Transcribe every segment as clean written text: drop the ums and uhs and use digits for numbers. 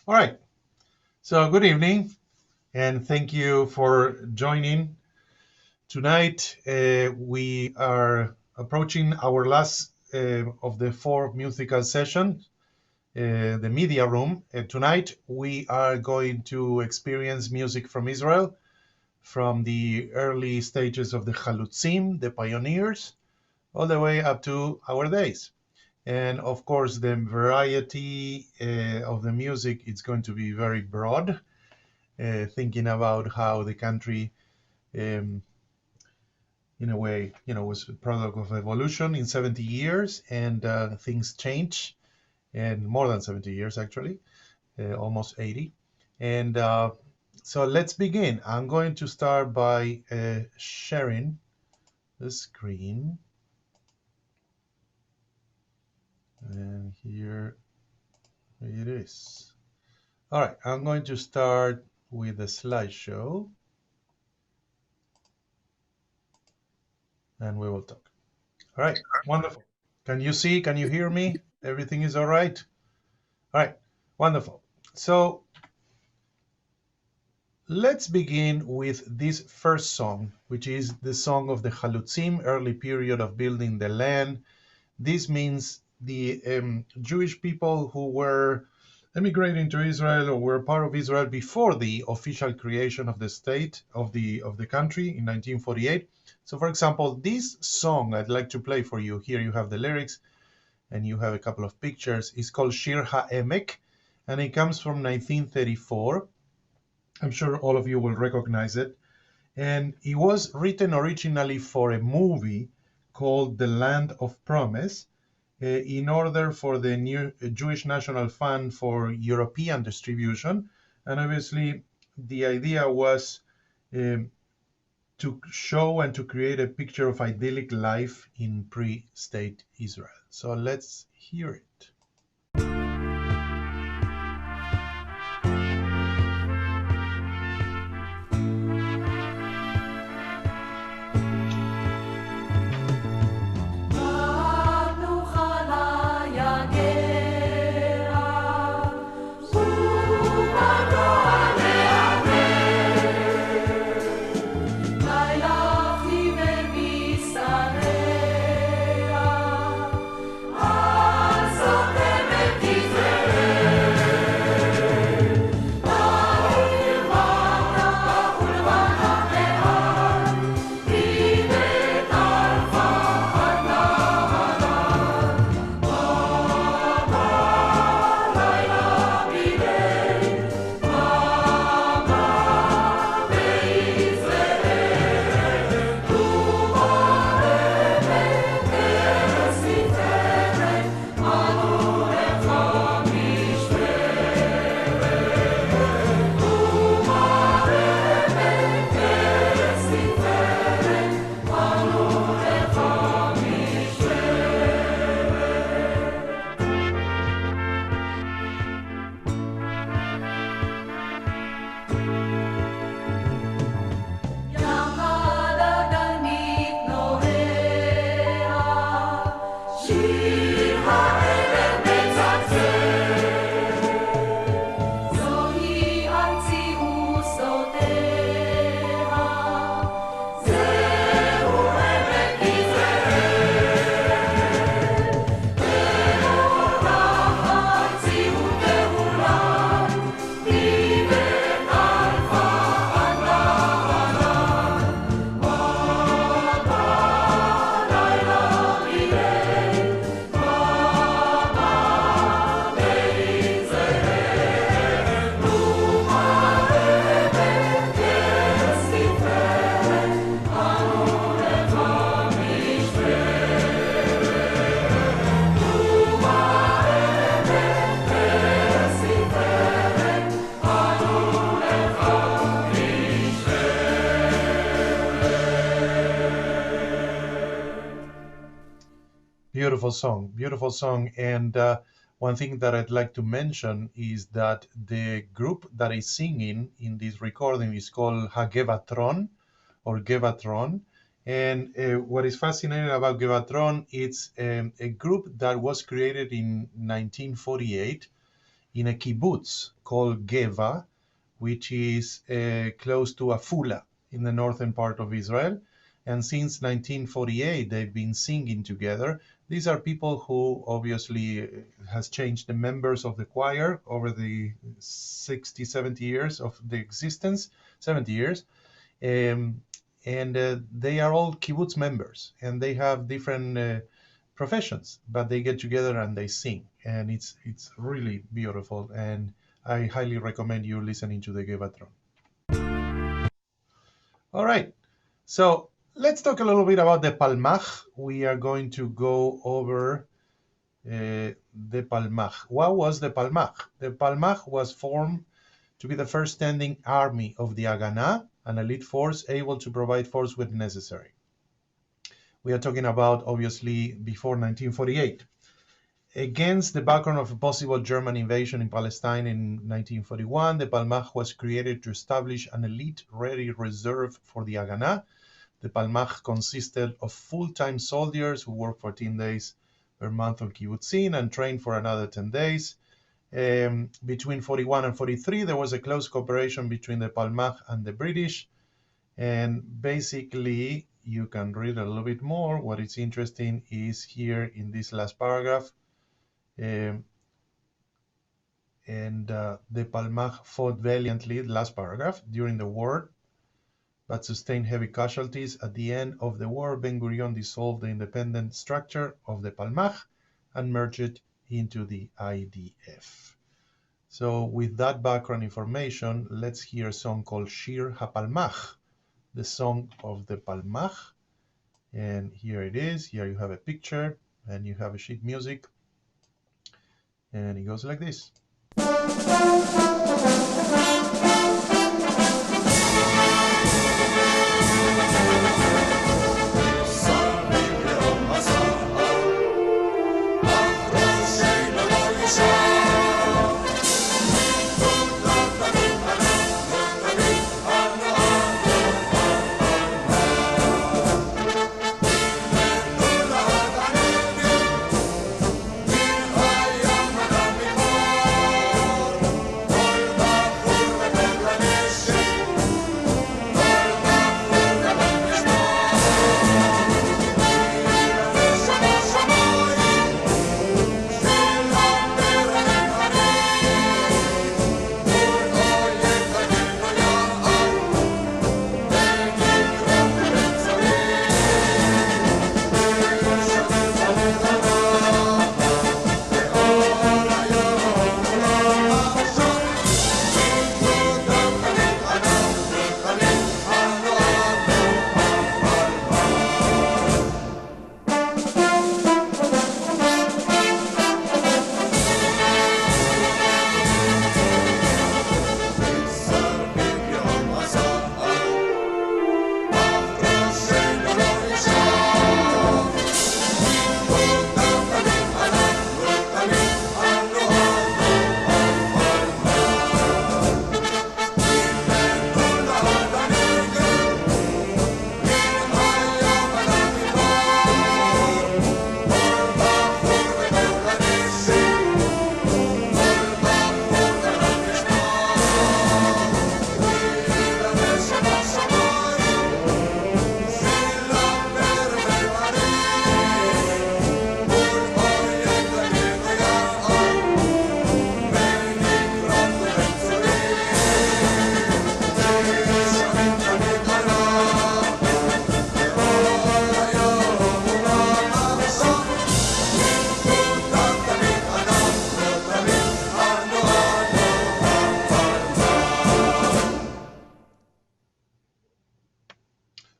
All right. So, good evening, and thank you for joining. Tonight, we are approaching our last of the four musical sessions, the media room. Tonight, we are going to experience music from Israel, from the early stages of the Chalutzim, the pioneers, all the way up to our days. And of course, the variety of the music is going to be very broad, thinking about how the country, um, in a way, was a product of evolution in 70 years, and things change, and more than 70 years actually, almost 80. And so let's begin. I'm going to start by sharing the screen, and here it is. All right, I'm going to start with a slideshow, and we will talk. All right, wonderful. Can you see? Can you hear me? Everything is all right? All right, wonderful. So let's begin with this first song, which is the song of the Chalutzim, early period of building the land. This means the Jewish people who were emigrating to Israel or were part of Israel before the official creation of the state of the country in 1948. So, for example, this song I'd like to play for you. Here you have the lyrics, and you have a couple of pictures. It's called Shir HaEmek, and it comes from 1934. I'm sure all of you will recognize it. And it was written originally for a movie called The Land of Promise, in order for the new Jewish National Fund for European distribution. And obviously, the idea was to show and to create a picture of idyllic life in pre-state Israel. So let's hear it. Beautiful song. And one thing that I'd like to mention is that the group that is singing in this recording is called Hagevatron or Gevatron. And what is fascinating about Gevatron, it's a group that was created in 1948 in a kibbutz called Geva, which is close to Afula in the northern part of Israel. And since 1948, they've been singing together. These are people who obviously has changed the members of the choir over the 60, 70 years of the existence, 70 years. And they are all kibbutz members, and they have different professions, but they get together and they sing, and it's really beautiful. And I highly recommend you listening to the Gevatron. All right, so let's talk a little bit about the Palmach. We are going to go over the Palmach. What was the Palmach? The Palmach was formed to be the first standing army of the Haganah, an elite force able to provide force when necessary. We are talking about, obviously, before 1948. Against the background of a possible German invasion in Palestine in 1941, the Palmach was created to establish an elite-ready reserve for the Haganah. The Palmach consisted of full-time soldiers who worked 14 days per month on kibbutzim and trained for another 10 days. Between 41 and 43, there was a close cooperation between the Palmach and the British. And basically, you can read a little bit more. What is interesting is here in this last paragraph. The Palmach fought valiantly, the last paragraph, during the war, but sustained heavy casualties. At the end of the war, Ben-Gurion dissolved the independent structure of the Palmach and merged it into the IDF. So with that background information, let's hear a song called Shir HaPalmach, the song of the Palmach. And here it is. Here you have a picture and you have a sheet music. And it goes like this.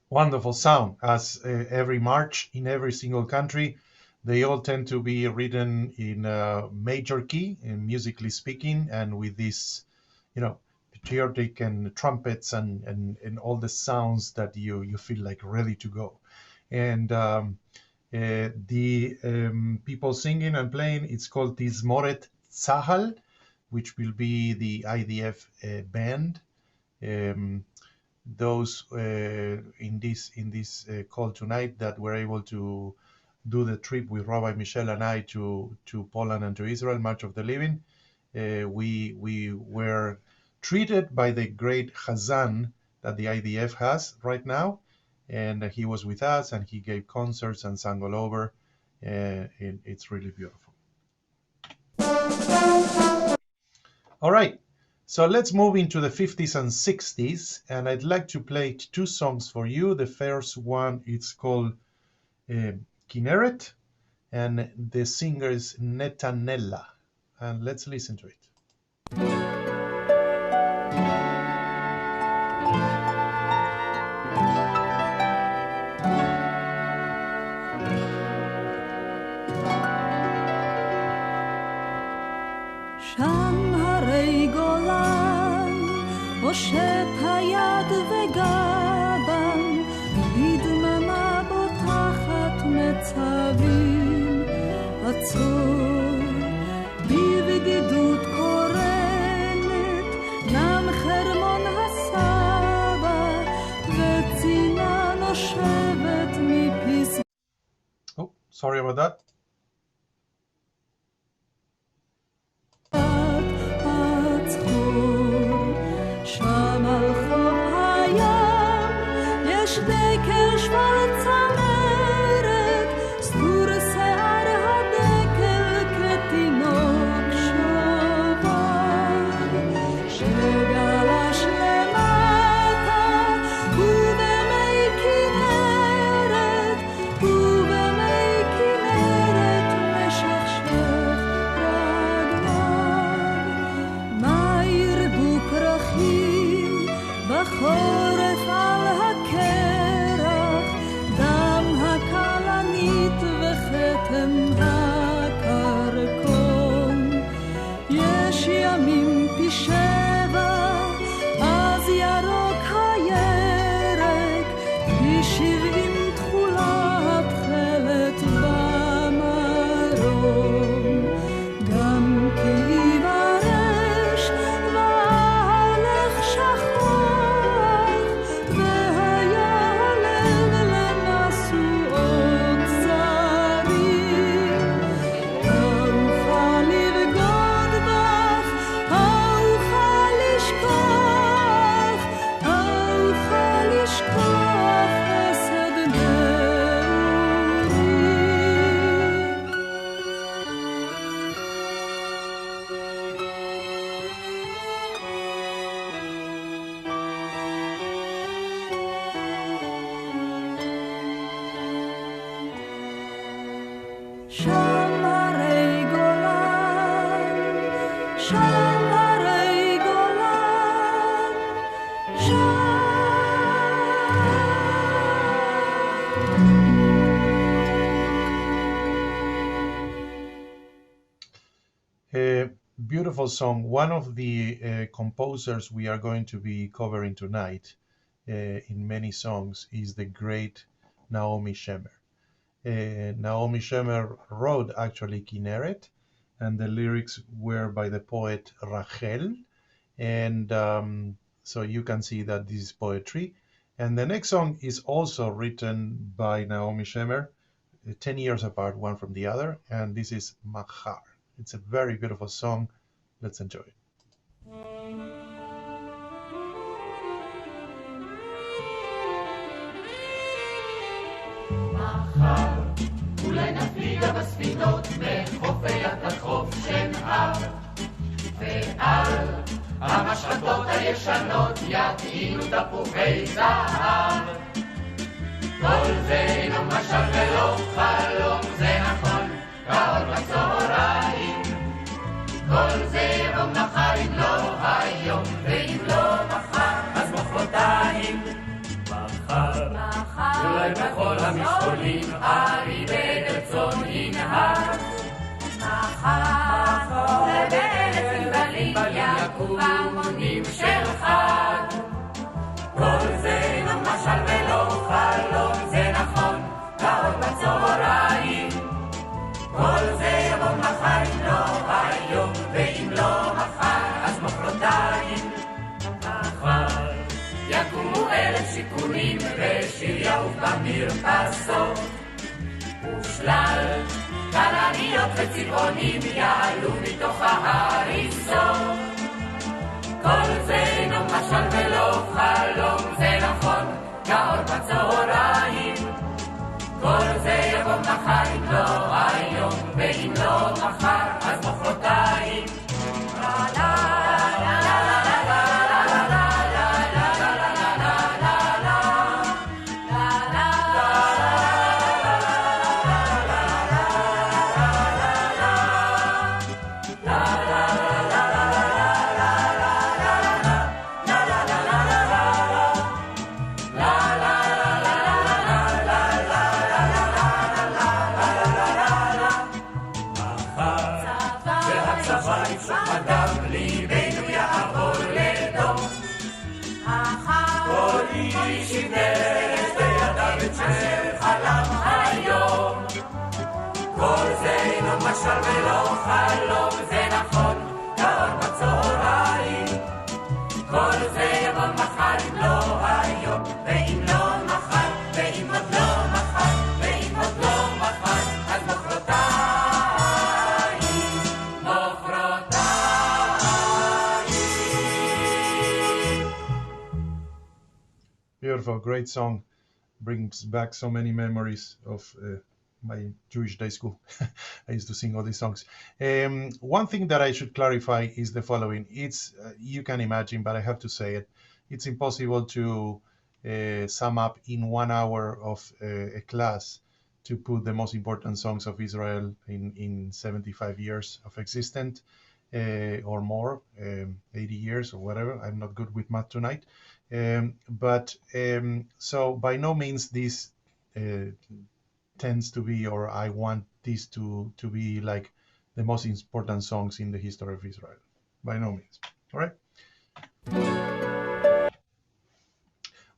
Wonderful sound. As every march in every single country, they all tend to be written in a major key, in musically speaking, and with this, patriotic and trumpets and all the sounds that you feel like ready to go. And the people singing and playing, it's called Tizmoret Tzahal, which will be the IDF band. Those in this call tonight that were able to do the trip with Rabbi Michel and I to Poland and to Israel, March of the Living, we were treated by the great Hazan that the IDF has right now, and he was with us and he gave concerts and sang all over. It's really beautiful. All right, so let's move into the 50s and 60s, and I'd like to play two songs for you. The first one is called Kinneret, and the singer is Netanella, and let's listen to it. הושט היד וגבן, בדממה בוטחת מצבים, עצור בבדידות קורנת, נם חרמון הסבא, וצינה נושבת מפסגה. Oh, sorry about that. Beautiful song. One of the composers we are going to be covering tonight in many songs is the great Naomi Shemer. Naomi Shemer wrote actually Kinneret, and the lyrics were by the poet Rachel, and so you can see that this is poetry. And the next song is also written by Naomi Shemer, 10 years apart one from the other, and this is Mahar. It's a very beautiful song. Let's enjoy it. מחר אולי נפליגה בספינות מחופי החוף שנהר, ועל המשחטות הישנות יטעינו תפוחי זהב. כל זה אינו משל ולא חלום, זה נכון כאור בצהריים. כל זה יבוא מחר אם לא היום, ואם לא מחר אז מחרתיים. מחר אולי בכל המשעולים ארי בגל צאן ינהר. מחר ובארץ גלים יקומו המונים של חג. כל זה אינו משל ולא חלום, זה נכון כאור בצהריים. כל זה יבוא מחר אם לא היום, ואם לא מחר אז מחרתיים. מחר יקומו אלף שיכונים ושיר יעוף במרפסות, ושלל כלניות וצבעונים יעלו מתוך ההריסות. סוף. כל זה אינו משל ולא חלום, זה נכון, כאור בצהריים. כל זה יבוא מחר אם לא היום, ואם לא מחר אז מחרתיים. משל ולא חלום, זה נכון, כאור בצהריים. כל זה יבוא מחר אם לא היום, ואם לא מחר, ואם עוד לא מחר, ואם עוד לא מחר, אז מחרתיים, מחרתיים. Beautiful, great song. Brings back so many memories of my Jewish day school. I used to sing all these songs. One thing that I should clarify is the following. It's, you can imagine, but I have to say it, it's impossible to sum up in 1 hour of a class to put the most important songs of Israel in 75 years of existence or more, 80 years or whatever. I'm not good with math tonight. So by no means this tends to be, or I want this to be like the most important songs in the history of Israel. By no means. All right.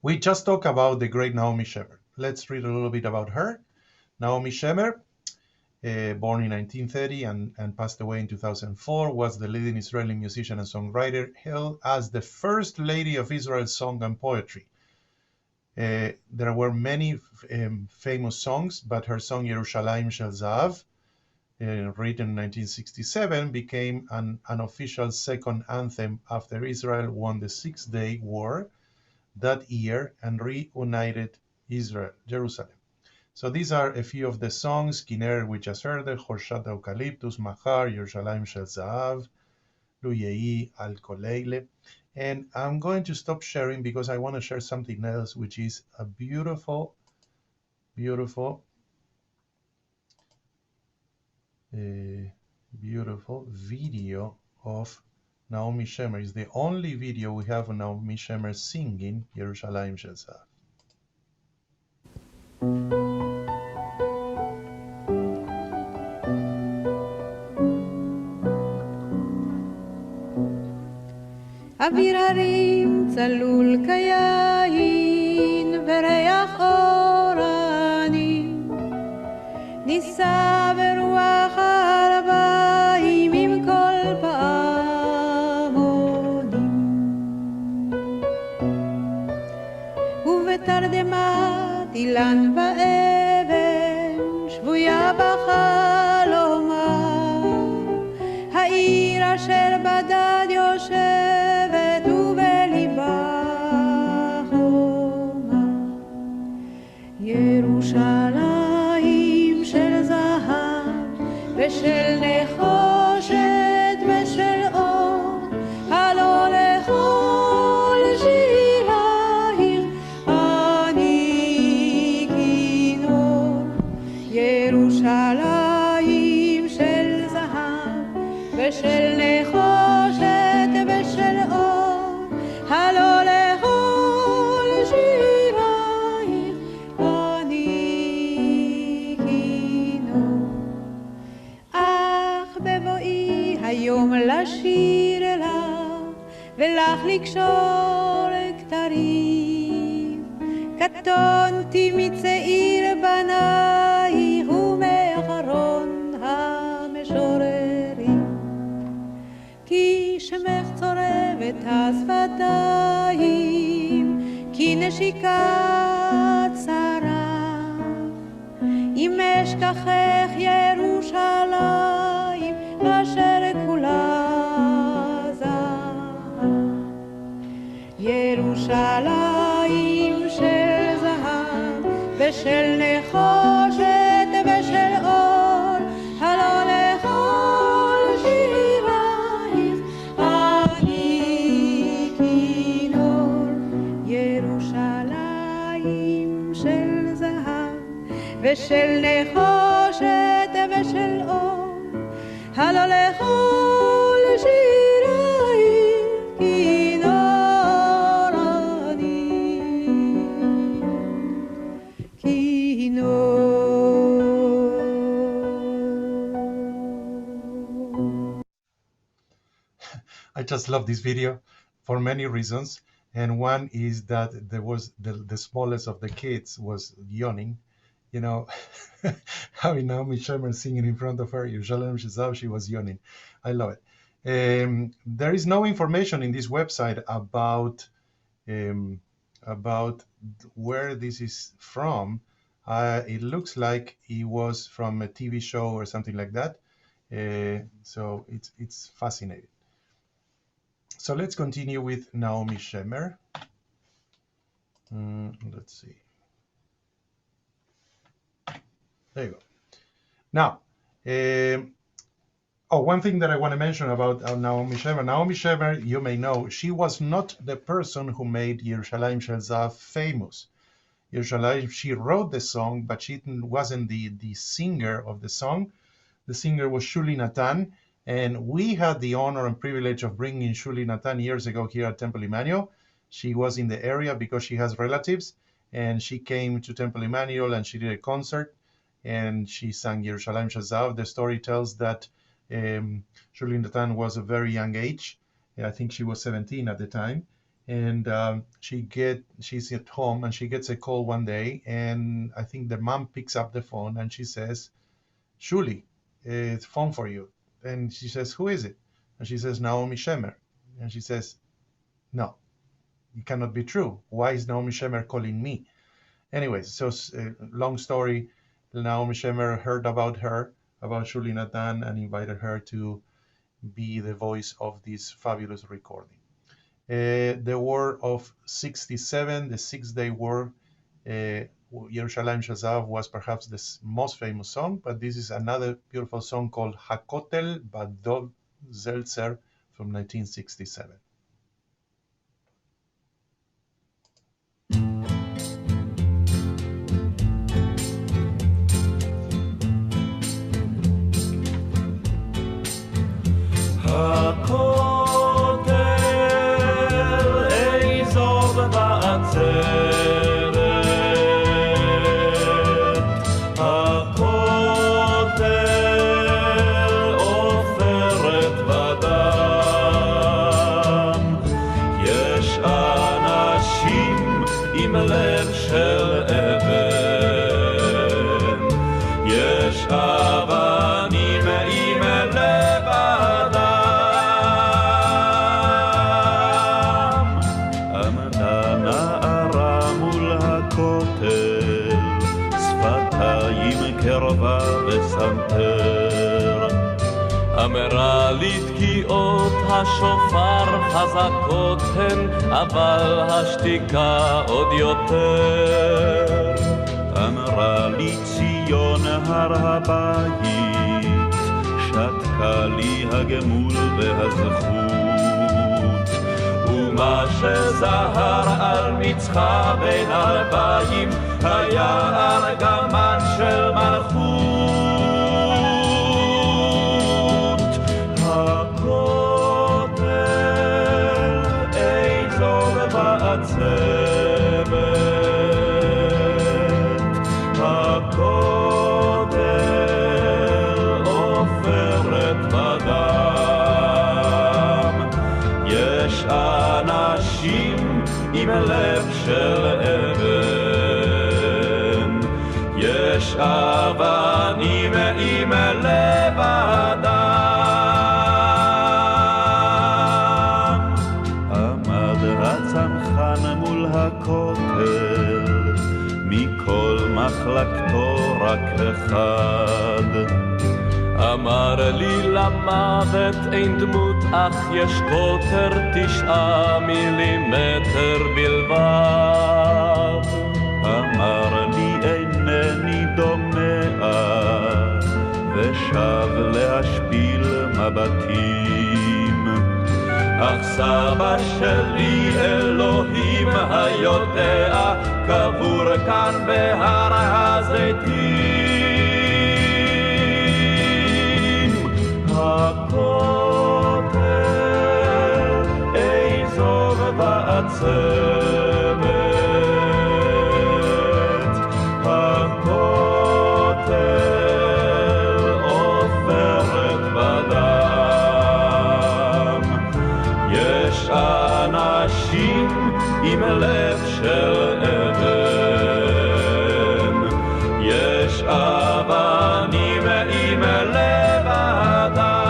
We just talked about the great Naomi Shemer. Let's read a little bit about her. Naomi Shemer, born in 1930 and passed away in 2004, was the leading Israeli musician and songwriter, hailed as the first lady of Israel's song and poetry. There were many famous songs, but her song Yerushalayim Shel Zahav, written in 1967, became an official second anthem after Israel won the Six-Day War that year and reunited Israel, Jerusalem. So these are a few of the songs: Kiner, we just heard, Chorshat Eucalyptus, Machar, Yerushalayim Shel Zahav, Lu Yehi Al Koleile. And I'm going to stop sharing because I want to share something else, which is a beautiful, beautiful, beautiful video of Naomi Shemer. It's the only video we have of Naomi Shemer singing Yerushalayim Shel Zahav. אוויר הרים צלול כיין וריח אורנים נישא ברוח הרביים עם כל פעמונים ובתרדמת אילן ואבן שבויה בחלומה העיר אשר בדד יושב ירושלים של זהב ושל נחושת ושל אור, הלא לכל שירייך אני כינור. ירושלים של זהב ושל נחושת ושל אור, הלא לכל שירייך היום לשיר אליו ולך לקשור כתרים, קטונתי מצעיר בנייך ומאחרון המשוררים, כי שמך צורבת השפתיים, כי נשיקת שרה, אם אשכחך ירושלים אשר כולה ירושלים של זהב ושל נחושת ושל אור, הלא לכל שירייך אני כינור. ירושלים של זהב ושל נחושת ושל אור, הלא לכל שירייך כינור אני כינור. I just love this video for many reasons, and one is that there was the smallest of the kids was yawning. You know, having Naomi Shemer singing in front of her, Yerushalayim Shezav, she was yawning. I love it. There is no information in this website about where this is from. It looks like it was from a TV show or something like that. So it's fascinating. So let's continue with Naomi Shemer. Let's see. There you go. Now, one thing that I want to mention about Naomi Shemer. Naomi Shemer, you may know, she was not the person who made Yerushalayim Shel Zahav famous. Yerushalayim, she wrote the song, but she wasn't the singer of the song. The singer was Shuli Natan, and we had the honor and privilege of bringing Shuli Natan years ago here at Temple Emmanuel. She was in the area because she has relatives, and she came to Temple Emmanuel and she did a concert, and she sang Yerushalayim Shel Zahav. The story tells that Shuli Natan was a very young age. I think she was 17 at the time. And she's at home and she gets a call one day, and I think the mom picks up the phone and she says, Shuli, it's a phone for you. And she says, who is it? And she says, Naomi Shemer. And she says, no, it cannot be true. Why is Naomi Shemer calling me? Anyway, so long story, Naomi Shemer heard about Shuli Natan, and invited her to be the voice of this fabulous recording. The War of 67, the 6-day war, Yerushalayim Shel Zahav was perhaps the most famous song, but this is another beautiful song called Hakotel Badol Zeltzer from 1967. אמרה לי תקיעות השופר חזקות הן, אבל השתיקה עוד יותר. אמרה לי ציון הר הבית, שתקה לי הגמול והזכות. ומה שזהר על מצחה בין ארבעים, היה ארגמן של מלכות. לב של אבן, יש אבנים עם לב אדם. עמד הצנחן מול הכותל, מכל מחלקתו רק אחד, אמר לי למוות אין דמות אך יש קוטר 9 מילימטר בלבד. אמר לי אינני דומע ושב להשפיל מבטים, אך סבא שלי אלוהים היודע קבור כאן בהר הזיתים. הכותל אזור בעצבת, הכותל עופרת בדם. יש אנשים עם לב של אבן, יש אבנים עם לב אדם.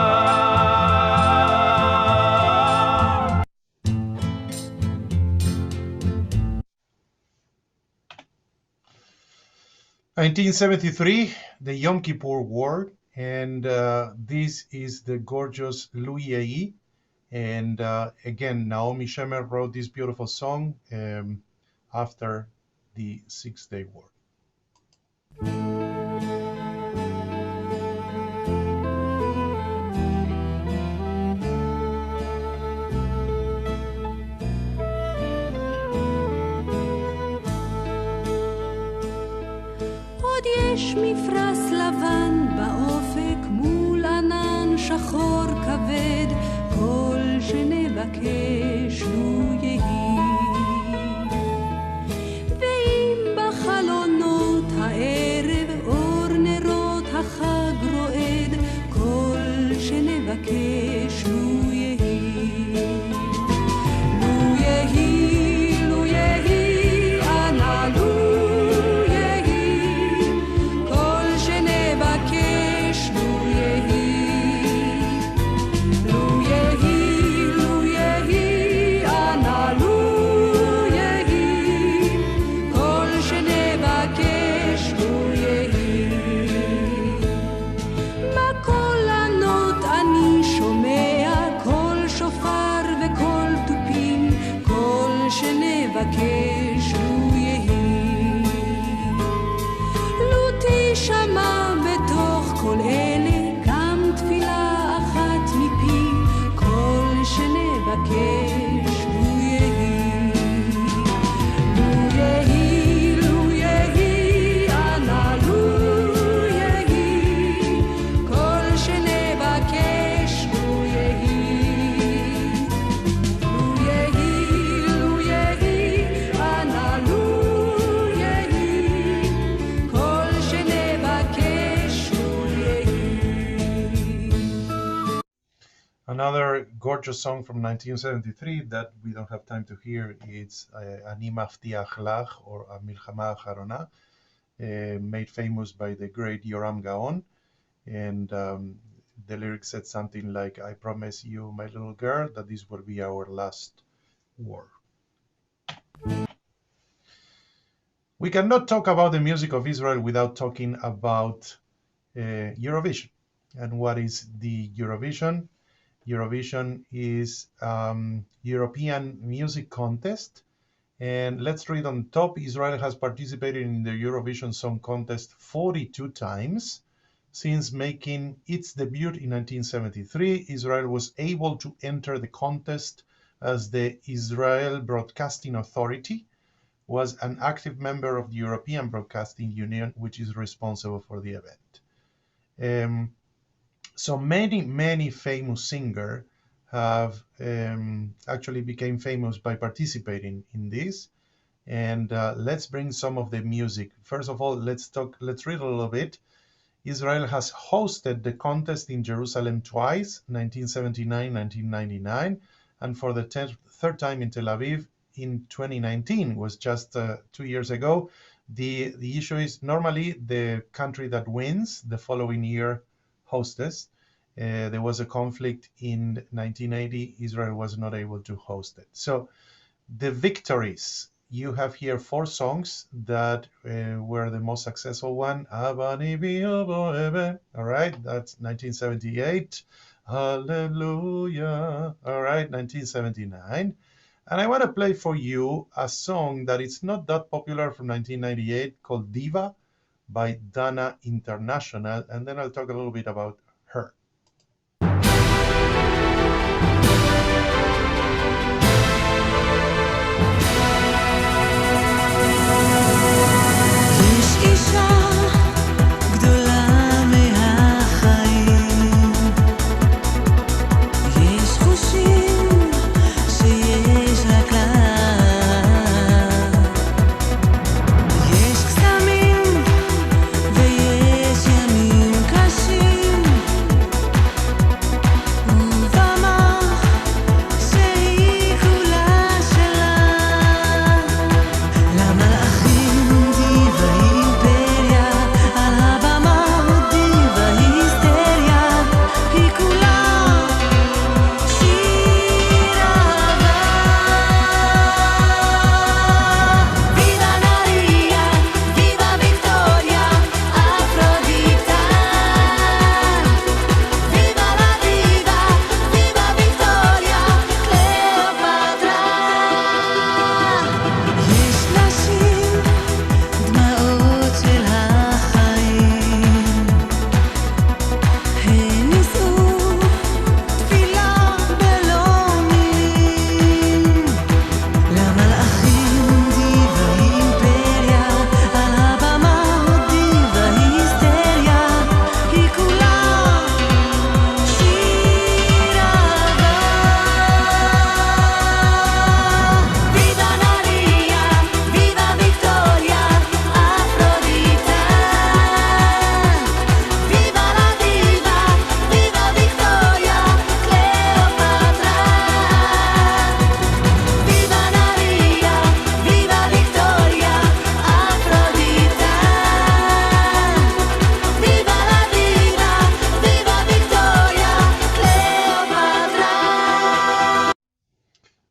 1973, the Yom Kippur War, and this is the gorgeous Louis. And again, Naomi Shemer wrote this beautiful song after the Six-Day War. עוד יש מפרש לבן באופק מול ענן שחור כבד, כל שנבקש לו יהי. ואם בחלונות הערב אור נרות החג רועד, כל שנבקש לו יהי. לו יהי, לו יהי, אנא לו יהי, כל שנבקש לו יהי. לו יהי, לו יהי, אנא לו יהי, כל שנבקש לו יהי. בקול ענות אני שומע קול שופר וקול תופים, כל שנבקש לו יהי. לו תשמע בתוך כל אלה גם תפילה אחת מפי, כל שנבקש לו יהי. לו יהי, לו יהי, אנא לו יהי, כל שנבקש לו יהי. לו יהי, לו יהי, אנא לו יהי, כל שנבקש לו יהי. Another gorgeous song from 1973 that we don't have time to hear is Ani Maftiach Lach, or Milchama Acharona, made famous by the great Yoram Gaon. And the lyrics said something like, I promise you, my little girl, that this will be our last war. We cannot talk about the music of Israel without talking about Eurovision. And what is the Eurovision? Eurovision is European music contest. And let's read on top. Israel has participated in the Eurovision Song Contest 42 times. Since making its debut in 1973, Israel was able to enter the contest as the Israel Broadcasting Authority was an active member of the European Broadcasting Union, which is responsible for the event. So many famous singers have actually became famous by participating in this. And let's bring some of the music. First of all, let's read a little bit. Israel has hosted the contest in Jerusalem twice, 1979, 1999, and for the third time in Tel Aviv in 2019, was just 2 years ago. The issue is normally the country that wins the following year hostess. There was a conflict in 1980. Israel was not able to host it. So the victories you have here four songs that were the most successful one. All right, that's 1978. Hallelujah. All right, 1979. And I want to play for you a song that is not that popular from 1998 called Diva by Dana International. And then I'll talk a little bit about her.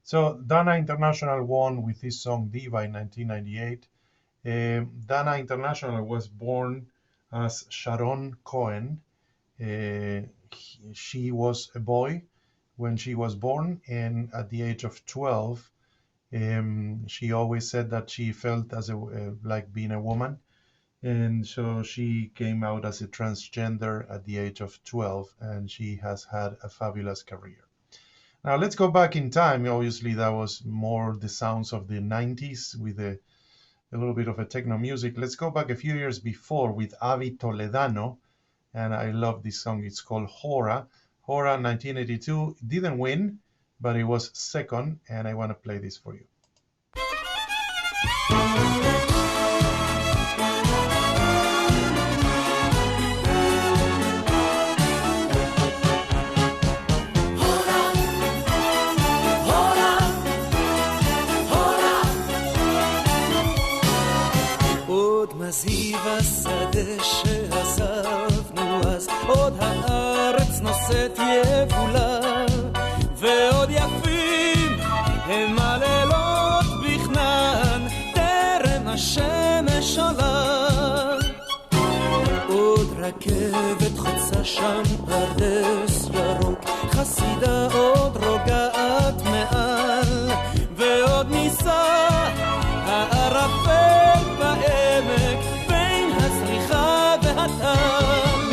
So Dana International won with his song Diva in 1998. Dana International was born as Sharon Cohen. She was a boy when she was born, and at the age of 12, she always said that she felt as like being a woman, and so she came out as a transgender at the age of 12, and she has had a fabulous career. Now let's go back in time. Obviously, that was more the sounds of the 90s with a little bit of a techno music. Let's go back a few years before with Avi Toledano, and I love this song. It's called Hora. Hora 1982 didn't win, but it was second, and I want to play this for you. מזיב השדה שעזבנו אז, עוד הארץ נושאת יבולה, ועוד יפים הם הלילות בכנען, טרם השמש עולה. עוד רכבת חוצה שם פרדס ירוק, חסידה עוד רוגעת מעל, ועוד ניסה הערפל בעמק בין הזריחה והטל,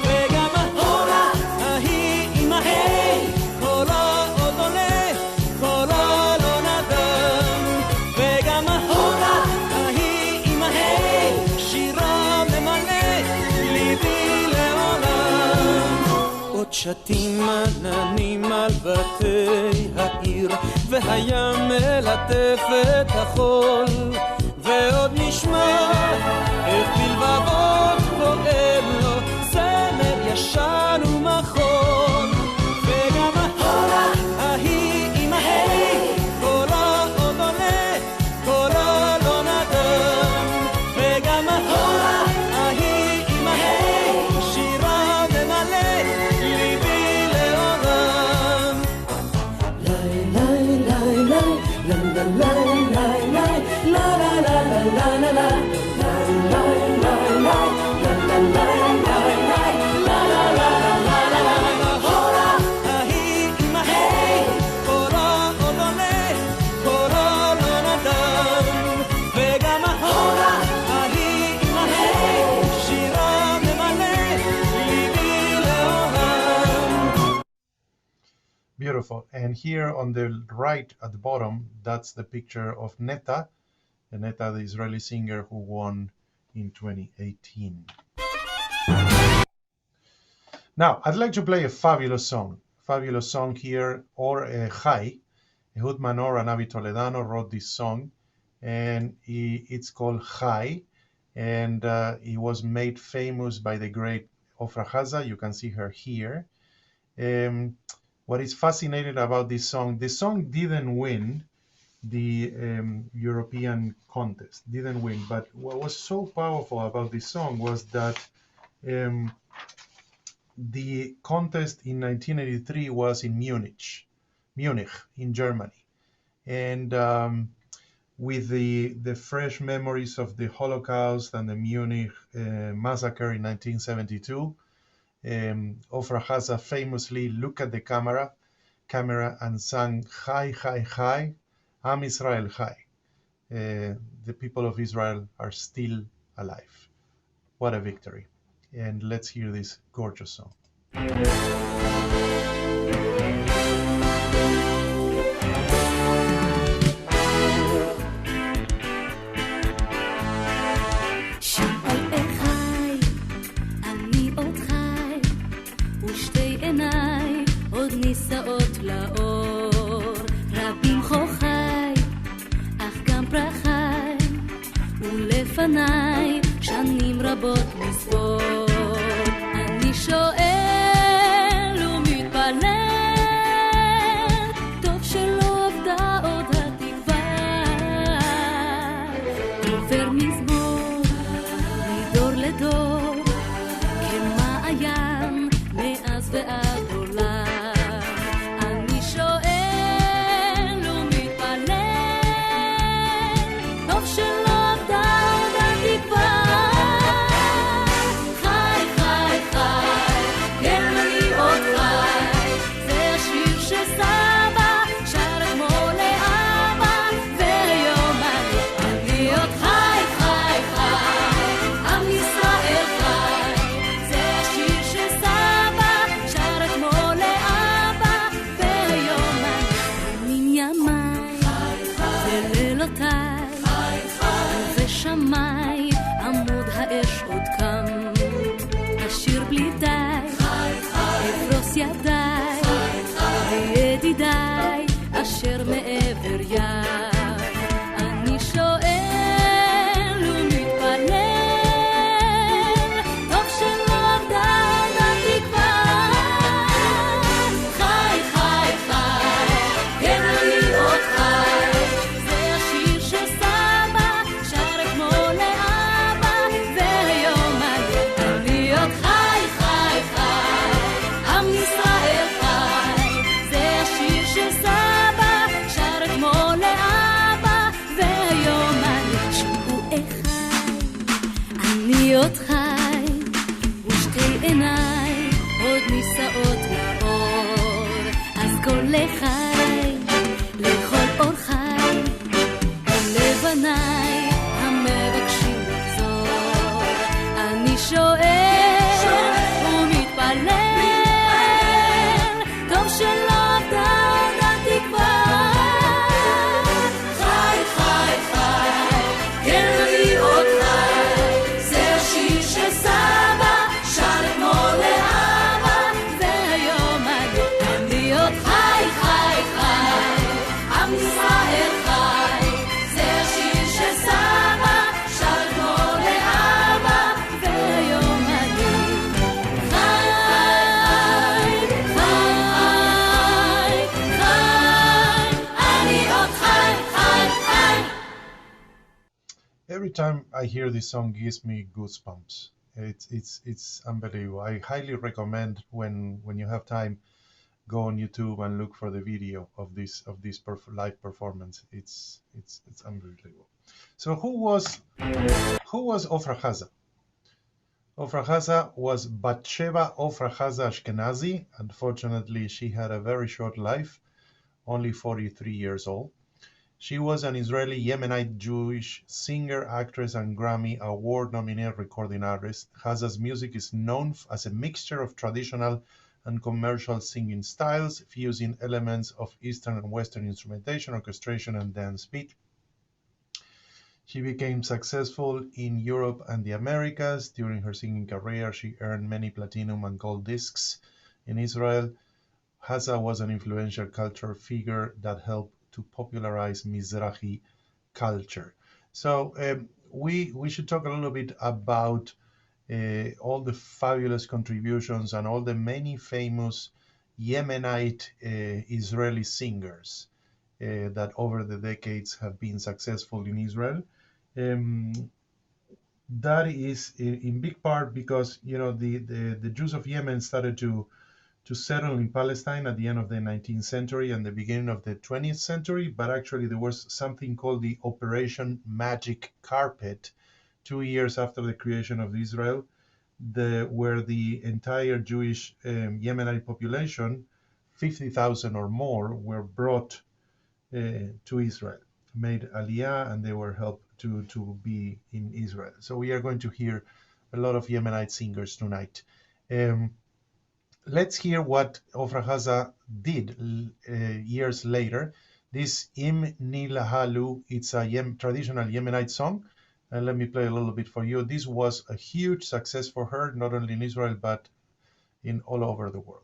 וגם ההורה ההיא עם ההי, קולה עוד עולה, קולה לא נדם, וגם ההורה ההיא עם ההי, שירה ממלא ליבי לעולם. עוד שתים עננים על בתי העיר, והים מלטף את החול, ועוד נשמע איך בלבבות פועם לו זמר ישן ומחול, וגם ההורה ההיא עם ההי, קולה עוד עולה, קולה לא נדם, וגם ההורה ההיא עם ההי, שירה ממלא ליבי לעולם. לי לי לי לי לי לי לי Beautiful. And here on the right at the bottom, that's the picture of Netta, the Israeli singer who won in 2018. Now, I'd like to play a fabulous song here, or Chai. Ehud Manor and Avi Toledano wrote this song, and it's called Chai, and it was made famous by the great Ofra Haza. You can see her here. What is fascinating about this song, the song didn't win the European contest, didn't win, but what was so powerful about this song was that the contest in 1983 was in Munich in Germany. And with the fresh memories of the Holocaust and the Munich massacre in 1972, Ofra Haza famously looked at the camera and sang Chai, Chai, Chai, Am Israel Chai. The people of Israel are still alive. What a victory. And let's hear this gorgeous song. נישאות לאור, רבים חוכי, אך גם פרחי, ולפני שנים רבות מספור. אני שואל ומתפלל, טוב שלא עבדה עוד התקווה, עובר מזמור, מדור לדור, כמעיין מאז ועד עולם. ידיי וידידיי אשר מעבר ים, אני שואל ומתפלל, טוב שלא עבדה התקווה. חי חי חי, כן אני עוד חי, זה השיר שסבא שר כמו לאבא, והיום אני עוד חי חי חי, עם ישראל חי, זה השיר שסבא שר כמו לאבא, והיום אני שהוא אחד, אני עוד חי, ושתי עיניי עוד נישאות לאור, אז כל לחי, לכל אור חי, ולבניי המבקשים לחזור, אני שואל ומתפלל, טוב שלא עבדה התקווה. חי חי חי, כן אני עוד חי, זה השיר שסבא שר כמו לאבא, והיום אני עוד חי חי חי, עם ישראל חי, זה השיר שסבא שר כמו לאבא, והיום אני חי חי חי, אני עוד חי חי חי. Every time I hear this song, it gives me goosebumps. It's unbelievable. I highly recommend when you have time, go on YouTube and look for the video of this live performance. It's unbelievable. So who was Ofra Haza? Ofra Haza was Batsheva Ofra Haza Ashkenazi. Unfortunately, she had a very short life, only 43 years old. She was an Israeli Yemenite Jewish singer, actress, and Grammy Award-nominated recording artist. Haza's music is known as a mixture of traditional and commercial singing styles, fusing elements of Eastern and Western instrumentation, orchestration, and dance beat. She became successful in Europe and the Americas. During her singing career, she earned many platinum and gold discs. In Israel, Haza was an influential cultural figure that helped to popularize Mizrahi culture. So we should talk a little bit about all the fabulous contributions and all the many famous Yemenite Israeli singers that over the decades have been successful in Israel. Um, that is in big part because the Jews of Yemen started to settle in Palestine at the end of the 19th century and the beginning of the 20th century, but actually there was something called the Operation Magic Carpet 2 years after the creation of Israel, where the entire Jewish Yemenite population, 50,000 or more, were brought to Israel, made Aliyah, and they were helped to be in Israel. So we are going to hear a lot of Yemenite singers tonight. Um, let's hear what Ofra Haza did years later. This Im Nilahalu, it's a traditional Yemenite song. And let me play a little bit for you. This was a huge success for her, not only in Israel, but in all over the world.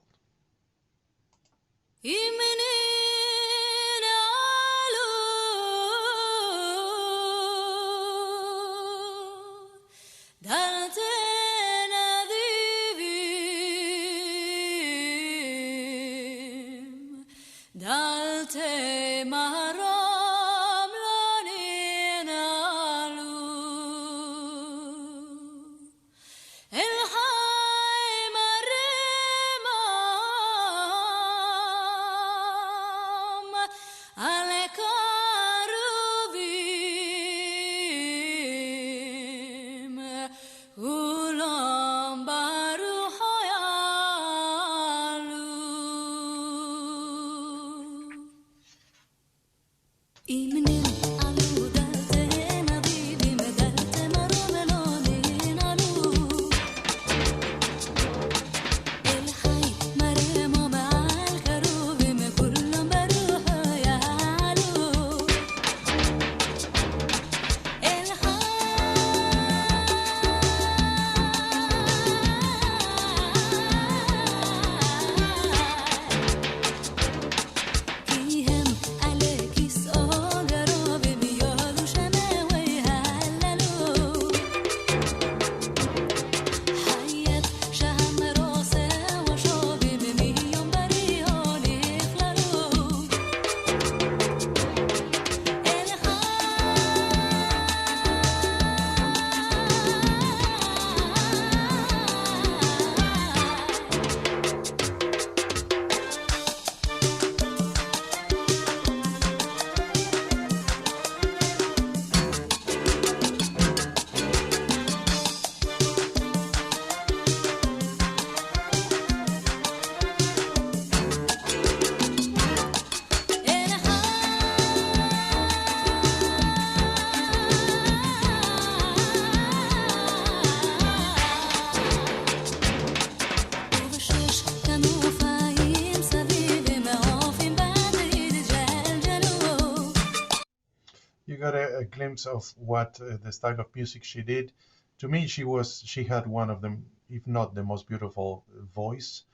You got a glimpse of what the style of music she did. To me, she had one of them, if not the most beautiful voice.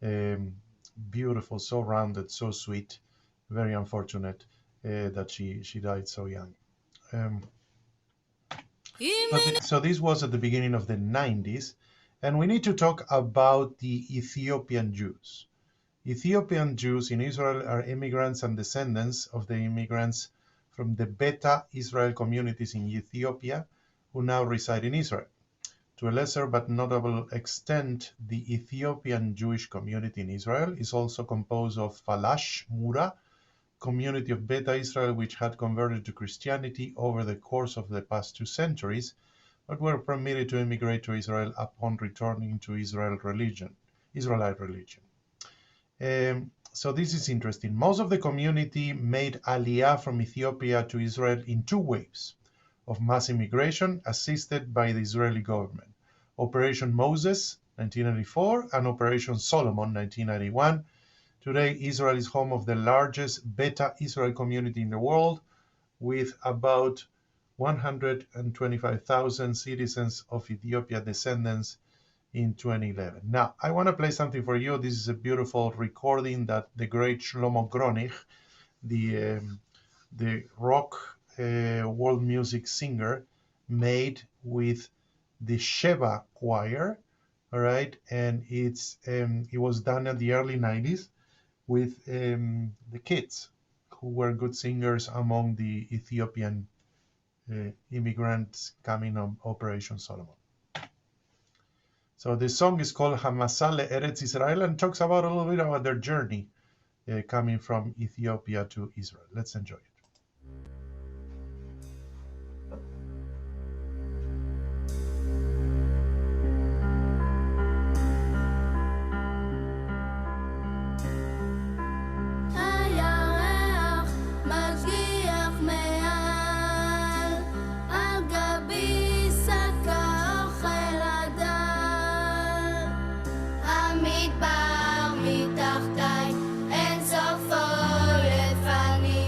Um, Beautiful, so rounded, so sweet. Very unfortunate that she died so young. Um, so this was at the beginning of the 90s, and we need to talk about the Ethiopian Jews. Ethiopian Jews in Israel are immigrants and descendants of the immigrants from the Beta Israel communities in Ethiopia who now reside in Israel. To a lesser but notable extent, the Ethiopian Jewish community in Israel is also composed of Falash, Mura, community of Beta Israel which had converted to Christianity over the course of the past 2 centuries, but were permitted to immigrate to Israel upon returning to Israelite religion. So this is interesting. Most of the community made Aliyah from Ethiopia to Israel in 2 waves of mass immigration assisted by the Israeli government. Operation Moses, 1994, and Operation Solomon, 1991. Today, Israel is home of the largest Beta Israel community in the world, with about 125,000 citizens of Ethiopia descendants in 2011. Now, I want to play something for you. This is a beautiful recording that the great Shlomo Gronich, the rock world music singer, made with the Sheva choir, all right? And it was done in the early 90s with the kids who were good singers among the Ethiopian immigrants coming on Operation Solomon. So the song is called Hamasa Eretz Israel and talks about a little bit about their journey coming from Ethiopia to Israel. Let's enjoy it. הירח משגיח מעל, על גבי שק האוכל הדל. המדבר מתחתיי, אין סופו לפני,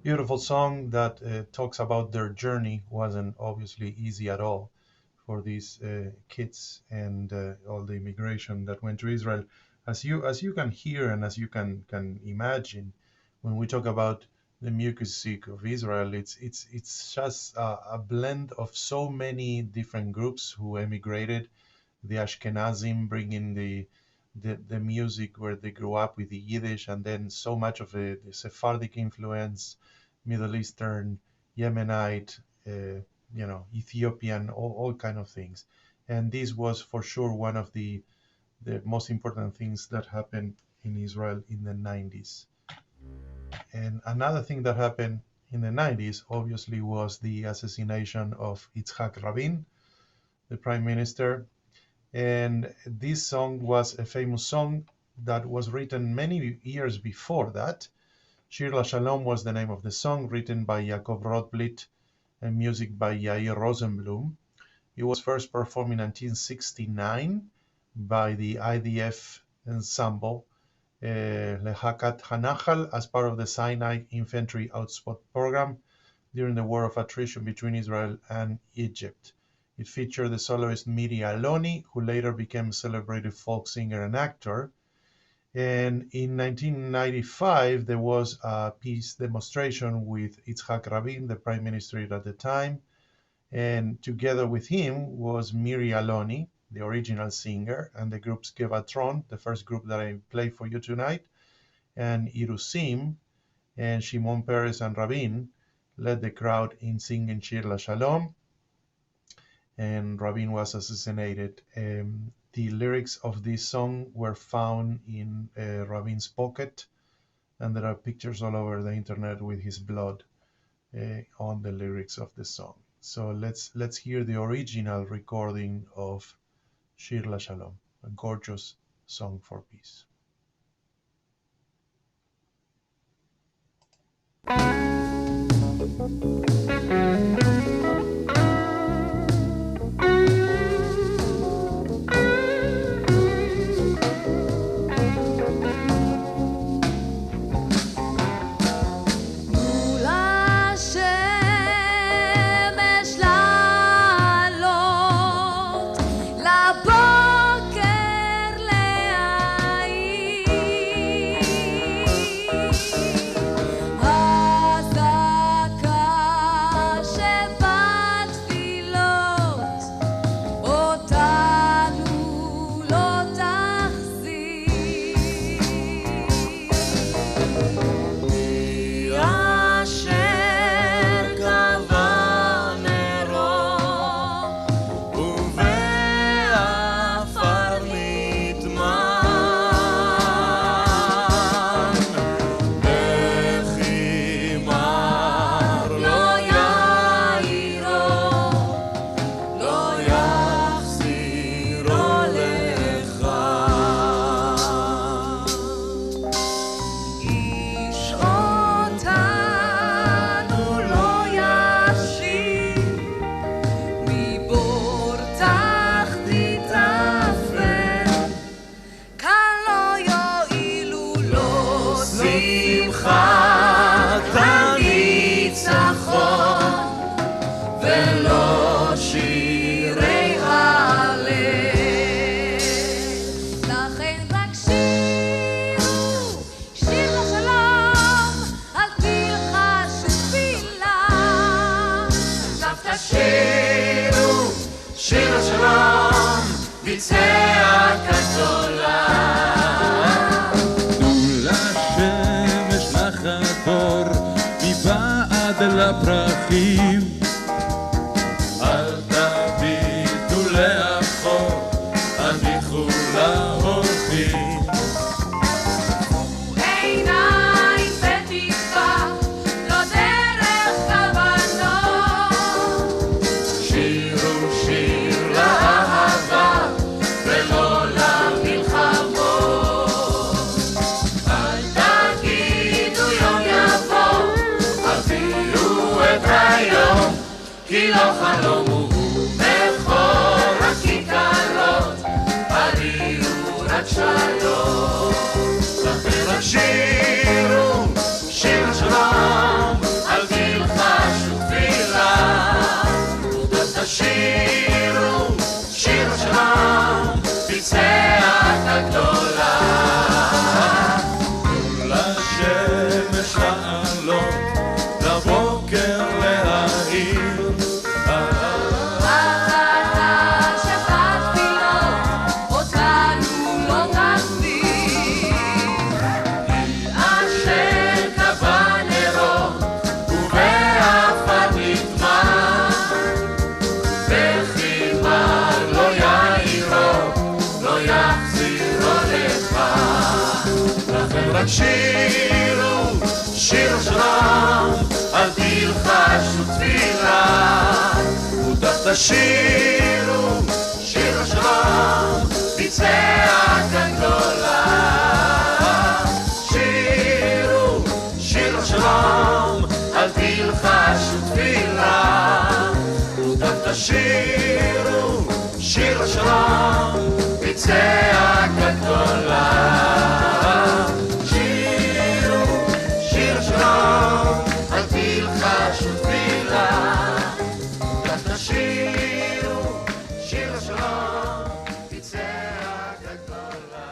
beautiful song that talks about their journey. Wasn't obviously easy at all for these kids and all the immigration that went to Israel. As you can hear and as you can imagine, when we talk about the music of Israel, it's just a blend of so many different groups who emigrated. The Ashkenazim bringing the music where they grew up with the Yiddish, and then so much of the Sephardic influence, Middle Eastern, Yemenite, Ethiopian, all kind of things. And this was for sure one of the most important things that happened in Israel in the 90s. And another thing that happened in the 90s, obviously, was the assassination of Yitzhak Rabin, the prime minister. And this song was a famous song that was written many years before that. Shir LaShalom was the name of the song, written by Yaakov Rotblit and music by Yair Rosenblum. It was first performed in 1969 by the IDF ensemble Lehakat Hanachal as part of the Sinai Infantry Outspot Program during the War of Attrition between Israel and Egypt. It featured the soloist Miri Aloni, who later became a celebrated folk singer and actor. And in 1995, there was a peace demonstration with Yitzhak Rabin, the prime minister at the time. And together with him was Miri Aloni, the original singer, and the groups Gevatron, the first group that I play for you tonight, and Irusim, and Shimon Peres and Rabin led the crowd in singing Shir LaShalom, and Rabin was assassinated. The lyrics of this song were found in Rabin's pocket, and there are pictures all over the internet with his blood on the lyrics of the song. So let's hear the original recording of Shir LaShalom, a gorgeous song for peace. לפרחים, אל תביטו לאחור, הניחו להולכים. עיניים ותקווה, לא דרך כוונות. שירו שיר לאהבה, ולא למלחמות. אל תגידו יום יבוא, הביאו את היום, כי לא חלום הוא בכל הכיכרות, הביאו רק שלום. לכן רק שירו, שיר השלום, תשירו שיר השלום בצעקה גדולה. שירו שיר השלום אל תלחשו תפילה, תשירו שיר השלום בצעקה גדולה. שירו שיר השלום אל תלחשו תפילה, תשירו שיר השלום בצעקה גדולה.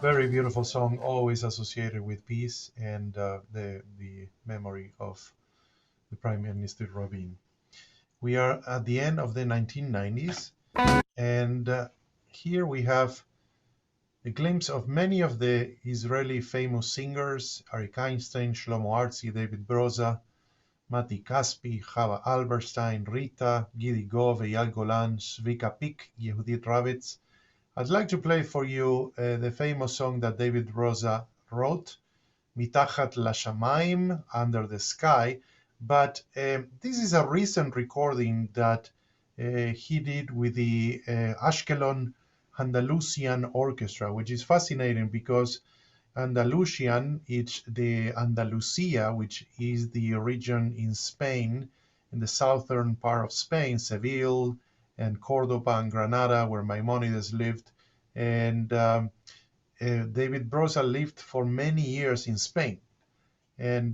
Very beautiful song, always associated with peace and the memory of the Prime Minister Rabin. We are at the end of the 1990s, and here we have a glimpse of many of the Israeli famous singers: Arik Einstein, Shlomo Artzi, David Broza, Mati Kaspi, Chava Alberstein, Rita, Gidi Gov, Eyal Golan, Zvika Pik, Yehudit Ravitz. I'd like to play for you the famous song that David Broza wrote, Mitachat Lashamayim, Under the Sky. But this is a recent recording that he did with the Ashkelon Andalusian Orchestra, which is fascinating because Andalusian, it's the Andalusia, which is the region in Spain, in the southern part of Spain, Seville and Cordoba and Granada, where Maimonides lived. And David Broza lived for many years in Spain. And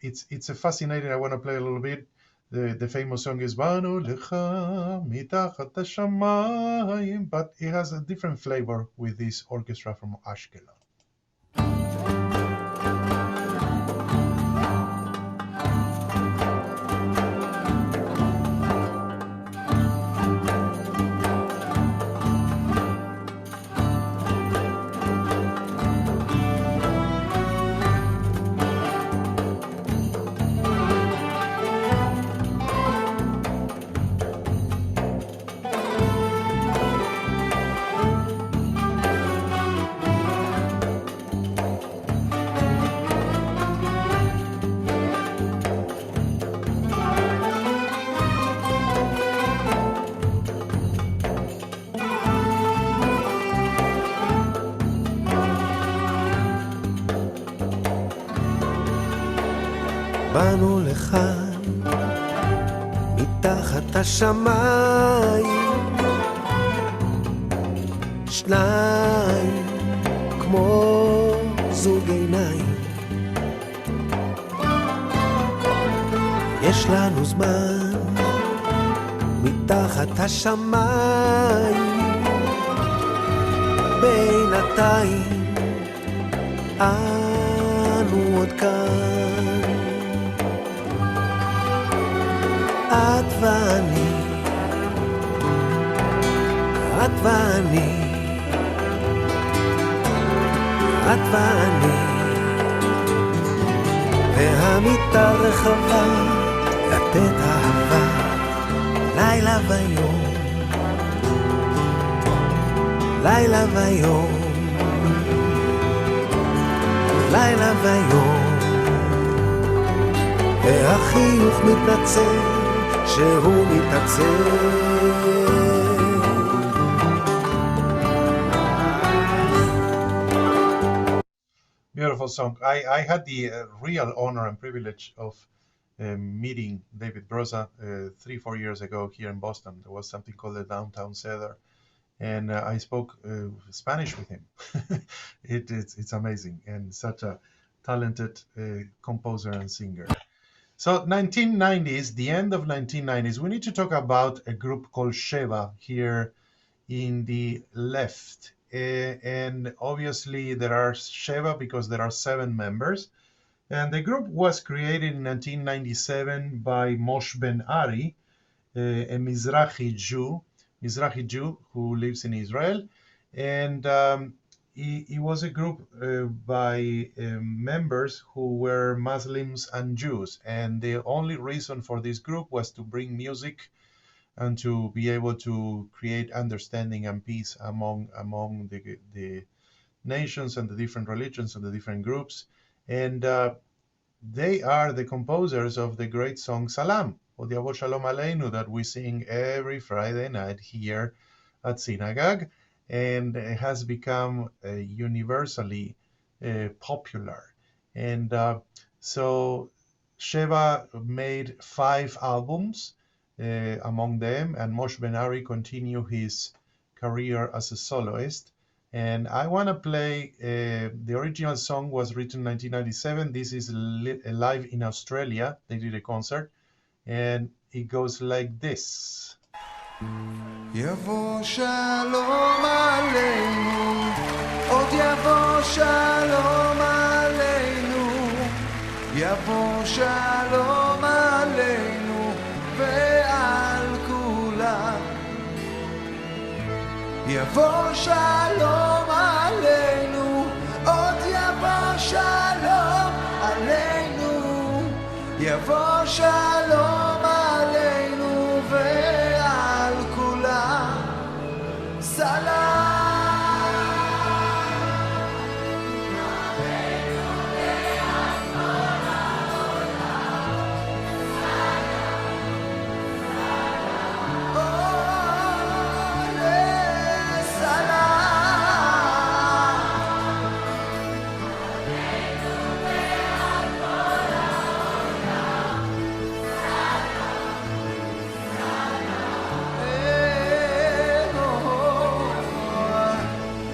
it's a fascinating. I want to play a little bit. The famous song is Banu Lecha Mitachat Hashamayim, but it has a different flavor with this orchestra from Ashkelon. באנו לכאן מתחת השמיים, שניים כמו זוג עיניים. יש לנו זמן מתחת השמיים, בינתיים אנו עוד כאן. את ואני, את ואני, את ואני, והמיטה רחבה לתת אהבה לילה ויום, לילה ויום, לילה ויום, והחיוך מתנצל שהוא מתעצל. Beautiful song. I had the real honor and privilege of meeting David Broza 3-4 years ago here in Boston. There was something called the Downtown Cedar, and I spoke Spanish with him. It's amazing, and such a talented composer and singer. So 1990s, the end of 1990s, we need to talk about a group called Sheva here in the left. And obviously there are Sheva because there are 7 members. And the group was created in 1997 by Moshe Ben Ari, a Mizrahi Jew who lives in Israel. And it was a group by members who were Muslims and Jews. And the only reason for this group was to bring music and to be able to create understanding and peace among the nations and the different religions and the different groups. And they are the composers of the great song Salam. Odiavo Shalom Aleinu, that we sing every Friday night here at synagogue, and it has become universally popular. And so Sheva made 5 albums among them, and Moshe Ben-Ari continued his career as a soloist. And I want to play, the original song was written in 1997. This is live in Australia. They did a concert, and it goes like this. יבוא שלום עלינו, עוד יבוא שלום עלינו, יבוא שלום עלינו ועל כולם. יבוא שלום עלינו, עוד יבוא שלום עלינו, יבוא שלום עלינו ועל כולם. סלאם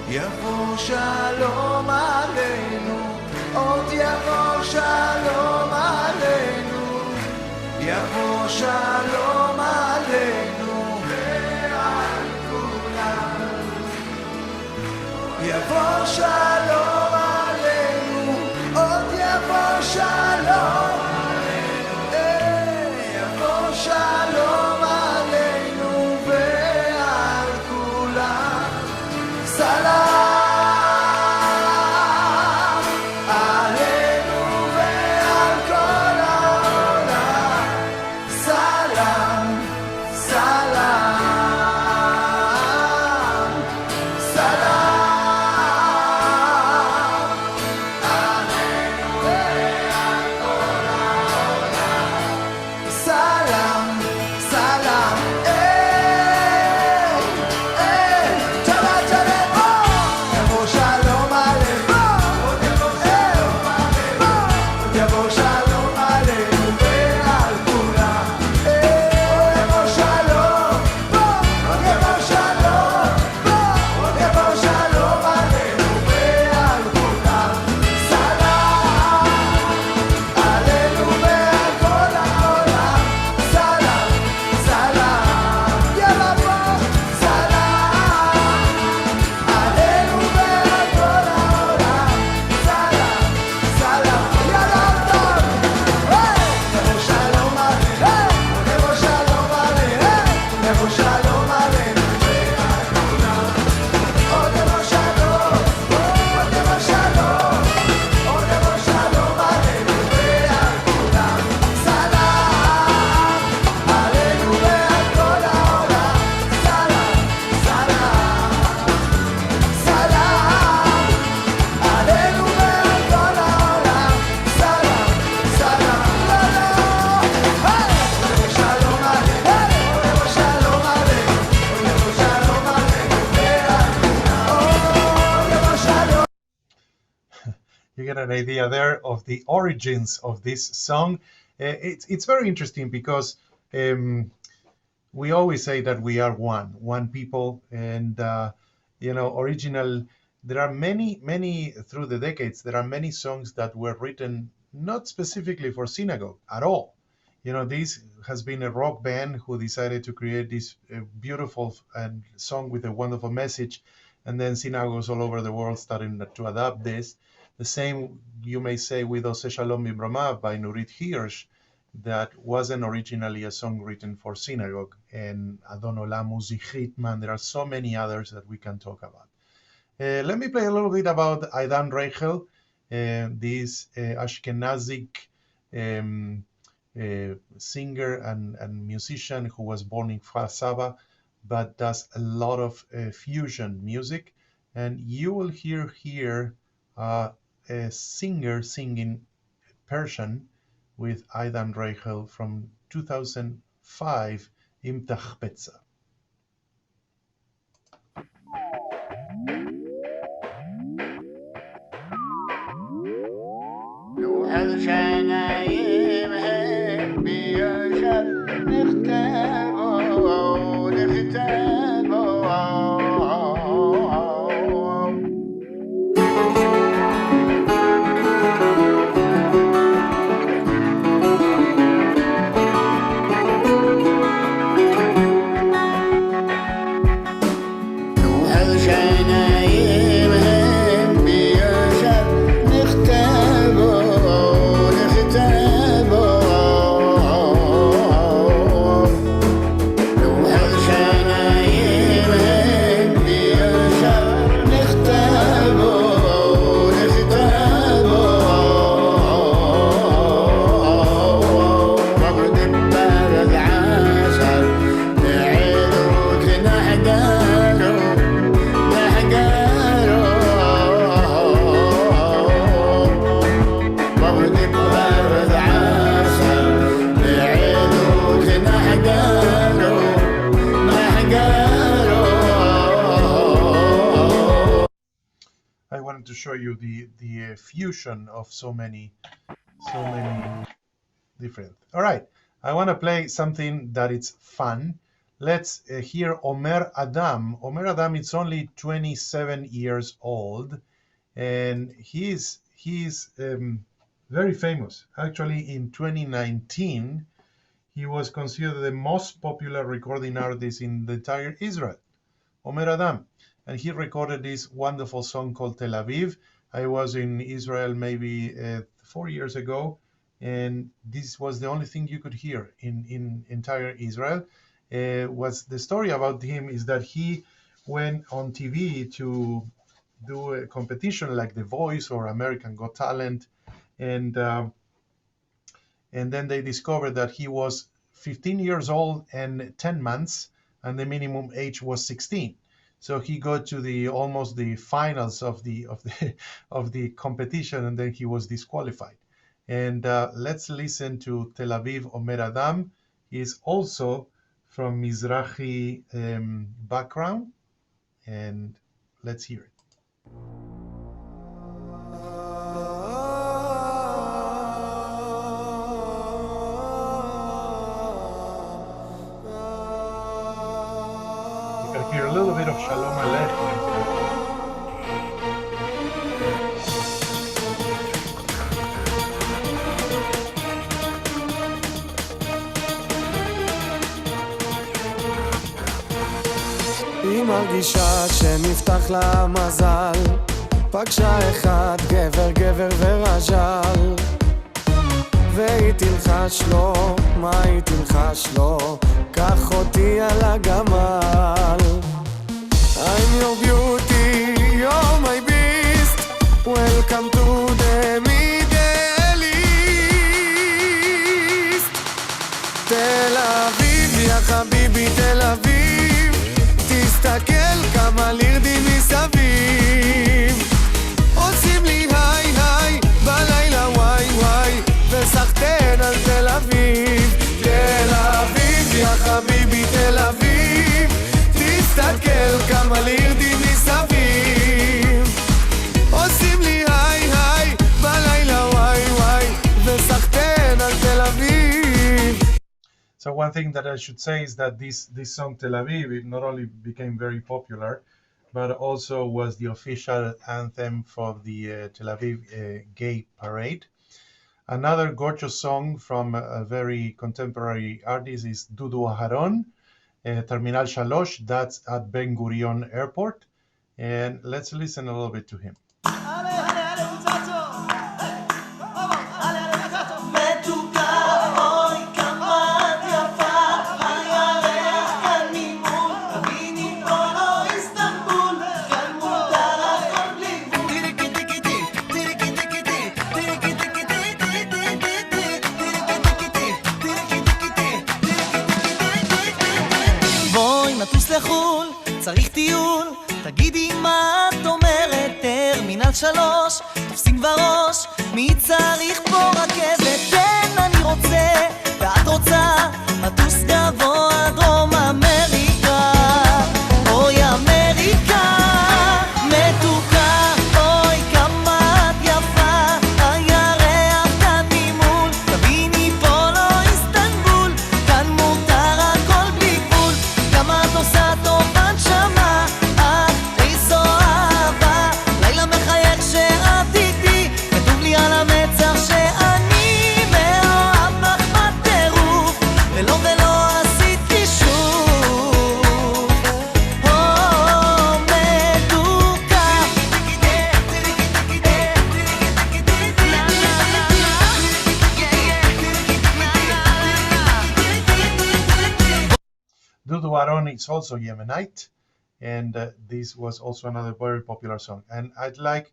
יבוא שלום עלינו, עוד יבוא שלום עלינו, יבוא שלום עלינו ועל כולם. יבוא שלום עלינו, עוד יבוא שלום עלינו, יבוא שלום עלינו ועל כולם. סלאם עלינו ועל כל העולם. סלאם, סלאם, סלאם עלינו ועל כל העולם. סלאם, סלאם, צ'לה צ'לה. יבוא שלום עלינו, עוד יבוא שלום עלינו, עוד יבוא שלום עלינו ועל כולם. עוד יבוא שלום, עוד יבוא שלום, עוד יבוא שלום עלינו ועל כולם. סלאם עלינו ועל כל העולם. סלאם, סלאם, יאללה בוא. סלאם עלינו ועל כל העולם. סלאם, סלאם, יאללה טוב. יבוא שלום עלינו, יבוא שלום עלינו, יבוא שלום עלינו ועל כולם. עוד יבוא שלום, עוד יבוא שלום, עוד יבוא שלום עלינו ועל כולם. סלאם עלינו ועל כל העולם. סלאם, סלאם, סלאם עלינו ועל כל העולם. סלאם, סלאם, יבוא שלום עלינו, יבוא שלום עלינו, יבוא שלום עלינו ועל כולם. יבוא שלום. You get an idea there of the origins of this song. It's very interesting because we always say that we are one people, and original. There are many through the decades. There are many songs that were written not specifically for synagogue at all. This has been a rock band who decided to create this beautiful and song with a wonderful message, and then synagogues all over the world started to adapt this. The same you may say with Ose Shalom Mibramav by Nurit Hirsch, that wasn't originally a song written for synagogue, and Adon Olam, Uzi Hitman. There are so many others that we can talk about. Let me play a little bit about Aidan Reichel, this Ashkenazic singer and musician who was born in Kfar Saba, but does a lot of fusion music. And you will hear here a singer singing Persian with Aidan Reichel from 2005 עם תחפצה. To show you the fusion of so many different. All right, I want to play something that it's fun. Let's hear Omer Adam. Omer Adam is only 27 years old, and he's very famous. Actually, in 2019, he was considered the most popular recording artist in the entire Israel. Omer Adam. And he recorded this wonderful song called Tel Aviv. I was in Israel maybe 4 years ago, and this was the only thing you could hear in entire Israel. Was the story about him is that he went on TV to do a competition like The Voice or American Got Talent, and then they discovered that he was 15 years old and 10 months, and the minimum age was 16. So he got to almost the finals of the competition, and then he was disqualified. And let's listen to Tel Aviv Omer Adam. He is also from Mizrahi background, and let's hear it. You can hear a little bit of Shalom Aleichem. היא מרגישה שנפתח לה מזל, פגשה אחד גבר גבר ורז'ל, והיא תלחש לו, מה היא תלחש לו? קח אותי על הגמל. I'm your beauty, you're my beast, welcome to the Middle East. תל אביב, יא חביבי תל אביב, תסתכל כמה לירדים מסביב, עושים לי היי היי בלילה וואי וואי, וסחטן על תל אביב. תל אביב יא חביבי תל אביב, תסתכל כמה לירדים מסביב, עושים לי היי היי בלילה וואי וואי, וסחטן על תל אביב. So one thing that I should say is that this song Tel Aviv, it not only became very popular, but also was the official anthem for the Tel Aviv Gay Parade. Another gorgeous song from a very contemporary artist is Dudu Aharon, Terminal Shalosh, that's at Ben Gurion Airport. And let's listen a little bit to him. צריך טיול, תגידי מה את אומרת, טרמינל 3, תופסים בראש, מי צריך פה רכבת, כן אני רוצה, ואת רוצה, Dudu Aron is also Yemenite, and this was also another very popular song. And I'd like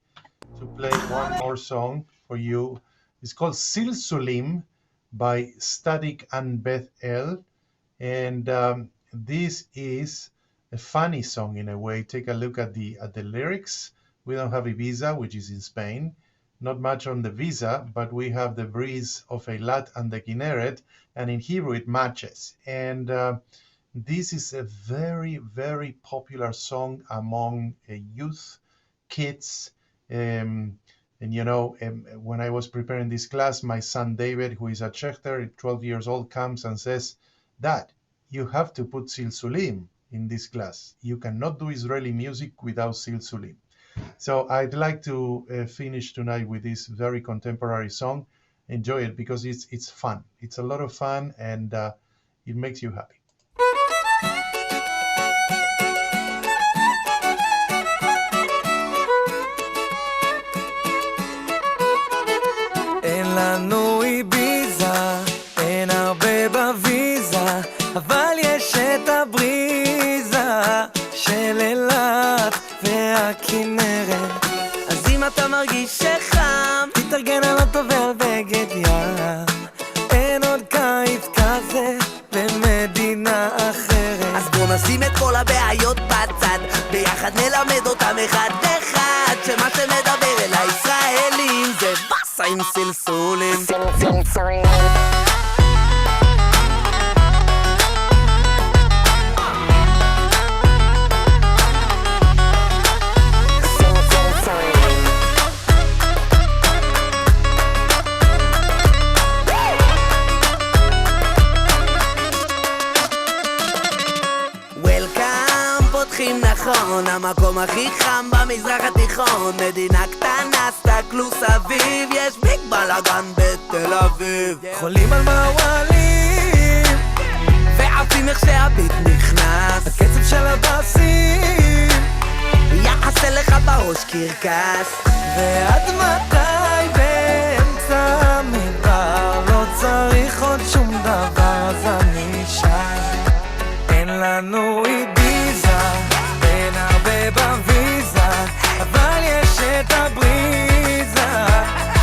to play one more song for you. It's called Silsulim by Static and Beth El. And this is a funny song in a way. Take a look at the lyrics. We don't have Ibiza, which is in Spain. Not much on the visa, but we have the breeze of Eilat and the Kinneret, and in Hebrew it matches. And this is a very, very popular song among youth, kids. And when I was preparing this class, my son David, who is a Schechter, 12 years old, comes and says, Dad, you have to put Silsulim in this class. You cannot do Israeli music without Silsulim. So I'd like to finish tonight with this very contemporary song. Enjoy it because it's fun. It's a lot of fun, and it makes you happy. אין לנו איביזה, אין הרבה בוויזה, אבל יש את הבריזה של אילת והכנרת. אז אם אתה מרגיש שחם, תתארגן על אוטו ועל בגד ים. אין עוד קיץ כזה במדינה אחרת. אז בוא נשים את כל הבעיות בצד, ביחד נלמד אותם אחד אחד, שמה שמדבר אל הישראלים זה בסה עם סלסולים. נכון, המקום הכי חם במזרח התיכון, מדינה קטנה, סתכלו סביב, יש ביג בלאגן בתל אביב. חולים על מעוולים ועפים איך שהביט נכנס, הקצב של הבאסים יעשה לך בראש קרקס. ועד מתי באמצע המדבר לא צריך עוד שום דבר, אז אני שם. אין לנו איביזה, אין הרבה בוויזה, אבל יש את הבריזה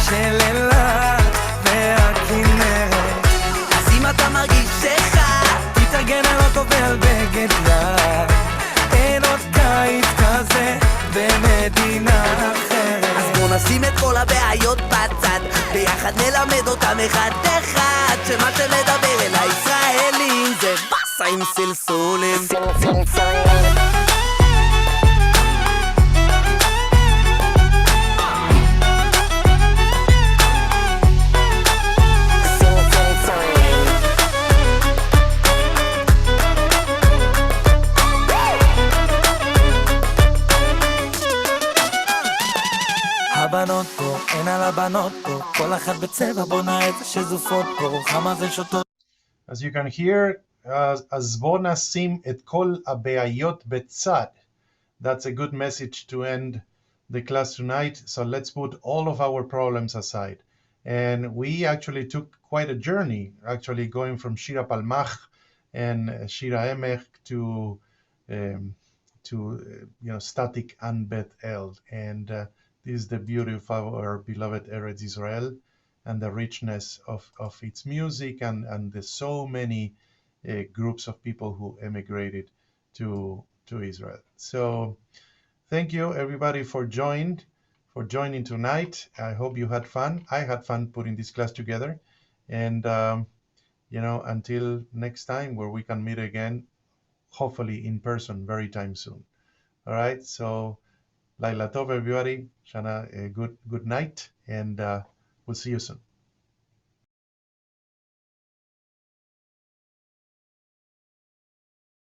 של אילת והכנרת. אז אם אתה מרגיש שחם, תתארגן על אוטו ועל בגד ים. אין עוד קיץ כזה במדינה אחרת. אז בוא נשים את כל הבעיות בצד, ביחד נלמד אותם אחד אחד, שמה שמדבר אל הישראלים זה בסה עם סלסולים. הבנות פה, אין על הבנות פה, כל אחת בצבע בונה את שזופות פה, חמה זה שוטות. As you can hear, אז בוא נשים את כל הבעיות בצד. That's a good message to end the class tonight. So let's put all of our problems aside. And we actually took quite a journey, actually going from Shira Palmach and Shira Emech to Static and Beth El. And this is the beauty of our beloved Eretz Israel and the richness of its music and the so many groups of people who emigrated to Israel. So thank you everybody for joining tonight. I hope you had fun. I had fun putting this class together. And until next time where we can meet again, hopefully in person very time soon. All right, so Laila Tov everybody, Shana, good night, and we'll see you soon.